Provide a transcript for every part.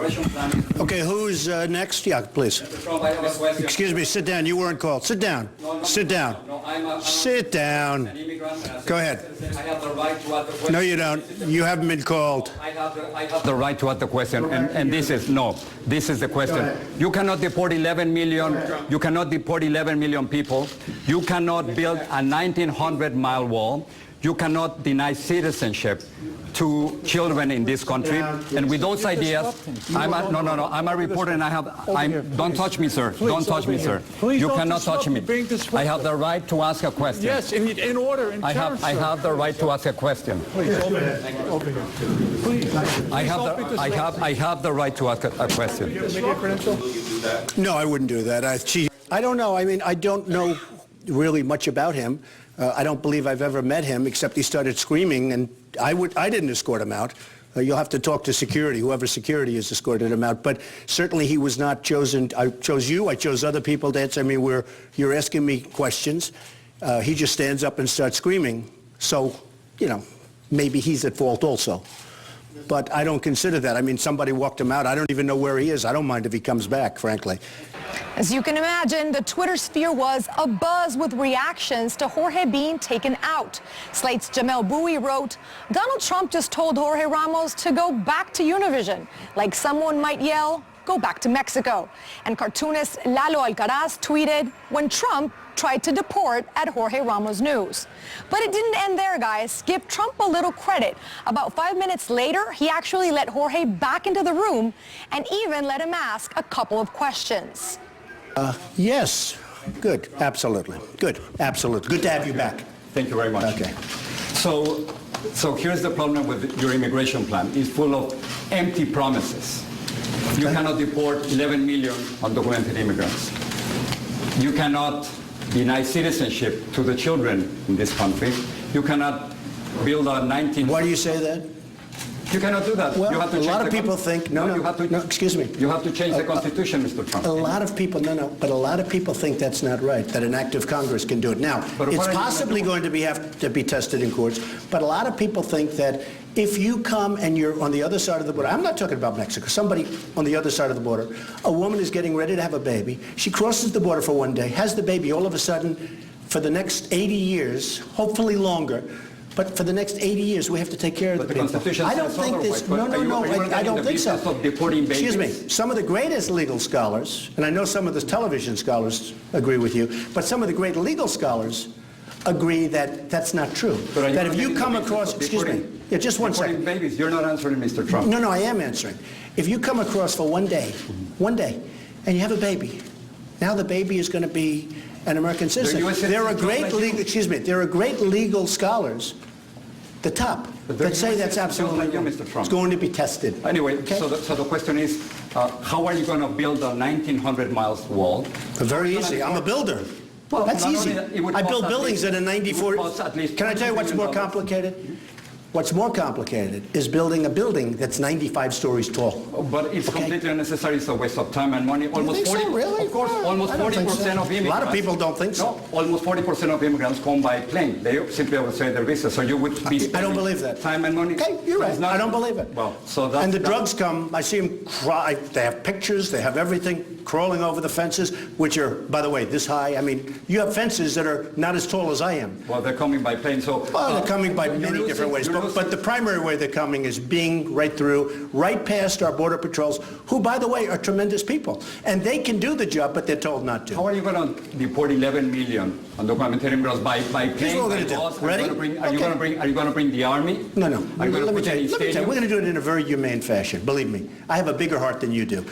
immigration plan. Okay, who's next? Yeah, please. Mr. Trump, I have a question. Excuse me, sit down. You weren't called. Sit down. Sit down. Sit down. Go ahead. I have the right to ask the question. No, you don't. You haven't been called. I have the right to ask the question, and this is the question. You cannot deport 11 million. You cannot deport 11 million people. You cannot build a 1,900-mile wall. You cannot deny citizenship to children in this country. And with those ideas, I'm a reporter, and don't touch me, sir. Don't touch me, sir. You cannot touch me. I have the right to ask a question. Yes, in order. I have the right to ask a question. Please, over here. Please. I have the right to ask a question. No, I wouldn't do that. I don't know. I mean, I don't know really much about him. I don't believe I've ever met him, except he started screaming, and I didn't escort him out. You'll have to talk to security. Whoever security is escorted him out. But certainly he was not chosen. I chose you. I chose other people to answer me where you're asking me questions. He just stands up and starts screaming. So, you know, maybe he's at fault also. But I don't consider that. I mean, somebody walked him out. I don't even know where he is. I don't mind if he comes back, frankly. As you can imagine, the Twitter sphere was abuzz with reactions to Jorge being taken out. Slate's Jamel Bowie wrote, Donald Trump just told Jorge Ramos to go back to Univision, like someone might yell, go back to Mexico. And cartoonist Lalo Alcaraz tweeted, when Trump tried to deport at Jorge Ramos News. But it didn't end there, guys. Give Trump a little credit. About 5 minutes later, he actually let Jorge back into the room and even let him ask a couple of questions. Yes. Good. Absolutely. Good. Absolutely. Good to have you back. Thank you very much. Okay. So here's the problem with your immigration plan. It's full of empty promises. You cannot deport 11 million undocumented immigrants. You cannot deny citizenship to the children in this country. You cannot build a 19... Why do you say that? You cannot do that. Well, you have to a lot of people think, excuse me. You have to change the Constitution, Mr. Trump. A lot of people, but a lot of people think that's not right, that an act of Congress can do it. Now, it's possibly going to have to be tested in courts, but a lot of people think that if you come and you're on the other side of the border, I'm not talking about Mexico, somebody on the other side of the border, a woman is getting ready to have a baby, she crosses the border for one day, has the baby, all of a sudden, for the next 80 years, hopefully longer, but for the next 80 years, we have to take care of the people. I don't think this, no, I don't think so. Excuse me, some of the greatest legal scholars, and I know some of the television scholars agree with you, but some of the great legal scholars agree that that's not true. That if you come across, excuse me, yeah, just one second. Babies, you're not answering, Mr. Trump. No, I am answering. If you come across for one day, and you have a baby, now the baby is going to be an American citizen. There are great legal scholars, the top, that say that's absolutely wrong. It's going to be tested. Anyway, okay? so the question is, how are you going to build a 1,900 miles wall? Very easy. I'm a builder. Well, that's easy. I build buildings that are 94. Can I tell you what's more complicated? What's more complicated is building a building that's 95 stories tall. But it's completely unnecessary. It's a waste of time and money. Almost 40. Really? Of course, almost 40% of immigrants. A lot of people don't think so. No, almost 40% of immigrants come by plane. They simply would say their visa. So you would be. I don't believe that. Time and money. Okay, you're right. I don't believe it. Well, so that's, and the drugs come. I see them cry. They have pictures. They have everything crawling over the fences, which are, by the way, this high. I mean, you have fences that are not as tall as I am. Well, they're coming by plane. So well, they're coming by many different ways. But the primary way they're coming is being right through, right past our border patrols, who, by the way, are tremendous people. And they can do the job, but they're told not to. How are you going to deport 11 million undocumented immigrants by plane? Here's what we're going to do. Ready? Are you going to bring the army? No. Are you going to put any stadiums? We're going to do it in a very humane fashion. Believe me, I have a bigger heart than you do.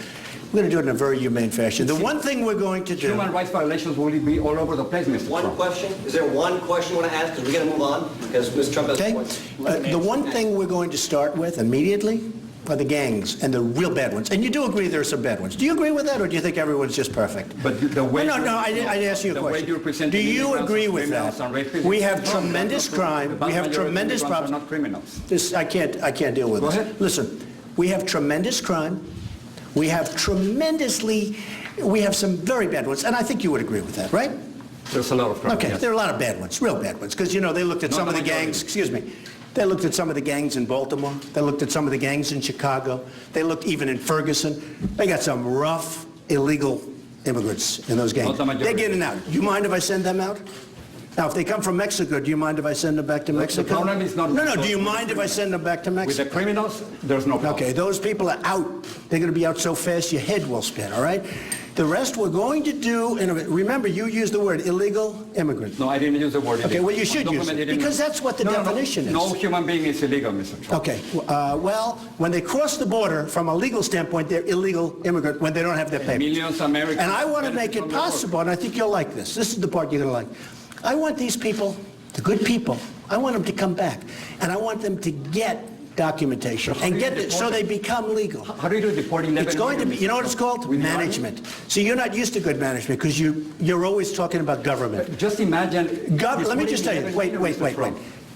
We're going to do it in a very humane fashion. The one thing we're going to do... Human rights violations will be all over the place, Mr. Trump. One question? Is there one question you want to ask? Because we're going to move on. Because Mr. Trump has points. The one thing we're going to start with immediately are the gangs, and the real bad ones. And you do agree there are some bad ones. Do you agree with that, or do you think everyone's just perfect? But the way... No, I'd ask you a question. Do you agree with that? We have tremendous crime. We have tremendous problems. Not criminals. This, I can't deal with this. Go ahead. Listen, we have tremendous crime. We have some very bad ones, and I think you would agree with that, right? There's a lot of crime. Okay, yes. There are a lot of bad ones, real bad ones, because, you know, they looked at some of the gangs, excuse me, They looked at some of the gangs in Baltimore. They looked at some of the gangs in Chicago. They looked even in Ferguson. They got some rough, illegal immigrants in those gangs. They're getting out. Do you mind if I send them out? Now, if they come from Mexico, do you mind if I send them back to Mexico? The problem is not... No, do you mind if I send them back to Mexico? With the criminals, there's no problem. Okay, those people are out. They're going to be out so fast your head will spin, all right? The rest we're going to do, remember, you used the word illegal immigrant. No, I didn't use the word illegal. Okay, well, you should use it, because that's what the definition is. No human being is illegal, Mr. Trump. Okay, well, when they cross the border, from a legal standpoint, they're illegal immigrant when they don't have their papers. Millions of Americans... And I want to make it possible, and I think you'll like this. This is the part you're going to like. I want these people, the good people, I want them to come back, and I want them to get documentation and get it so they become legal. How do you deport 11 It's going to be, you know what it's called? Management. See, you're not used to good management because you're always talking about government. Just imagine... Let me just tell you, wait.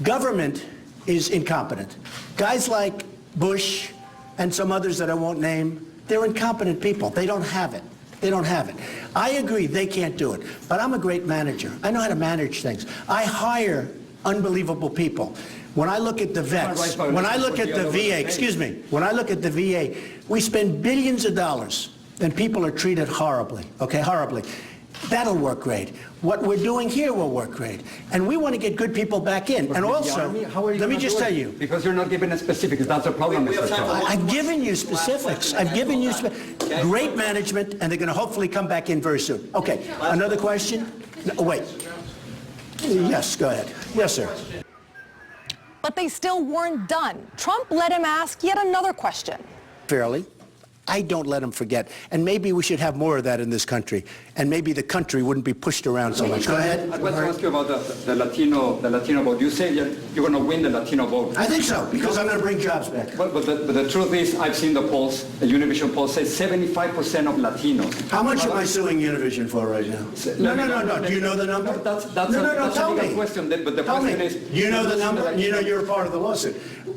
Government is incompetent. Guys like Bush and some others that I won't name, they're incompetent people. They don't have it. They don't have it. I agree they can't do it, but I'm a great manager. I know how to manage things. I hire unbelievable people. When I look at the vets, when I look at the VA, when I look at the VA, we spend billions of dollars and people are treated horribly, okay, horribly. That'll work great. What we're doing here will work great. And we want to get good people back in. And also, let me just tell you. Because you're not giving us specifics. That's a problem, Mr. Trump. I've given you specifics. I've given you great management, and they're going to hopefully come back in very soon. Okay, another question? No, wait. Yes, go ahead. Yes, sir. But they still weren't done. Trump let him ask yet another question. Fairly. I don't let them forget. And maybe we should have more of that in this country. And maybe the country wouldn't be pushed around so much. Go ahead. I'd like to ask you about the Latino vote. You say you're going to win the Latino vote. I think so, because I'm going to bring jobs back. But the truth is, I've seen the polls, the Univision poll says 75% of Latinos. How much am I suing Univision for right now? No. Do you know the number? That's tell a me. legal question. But the Tell question me. is... You know the number? You know you're a part of the lawsuit.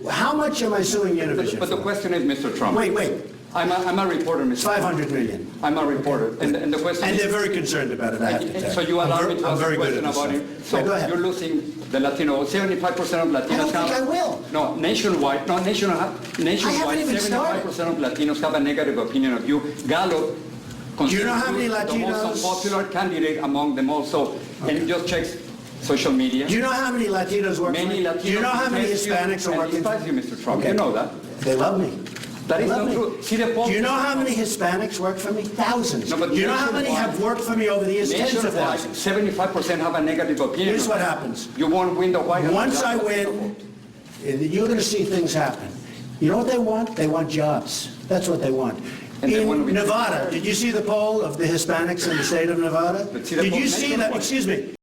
How much am I suing Univision But the for? question is, Mr. Trump... Wait. I'm a reporter, Mr. Trump. 500 million. I'm a reporter. And the question And is... they're very concerned about it, I have to tell you. So you allow me to ask a question about it. So go ahead. you're losing the Latino, 75% of Latinos I don't think I will. No, nationwide, 75% of Latinos have a negative opinion of you. Gallup Do you know how many the most Latinos? popular candidate among them also. And you just check social media. Do you know how many Latinos work for me? Latinos Do you know how many Hispanics are working for despise you, Mr. Trump. Okay. You know that. They love me. That is They love not me. true. See the poll. Do you know how many Hispanics work for me? Thousands. No, but Do you know how many nationwide- have worked for me over the years? Tens of thousands. 75% have a negative opinion. Here's what happens. You won't win the White House. Once I win, you're going to see things happen. You know what they want? They want jobs. That's what they want. And they want to In be- Nevada, did you see the poll of the Hispanics in the state of Nevada? But see the Did poll you see that? nationwide. Excuse me.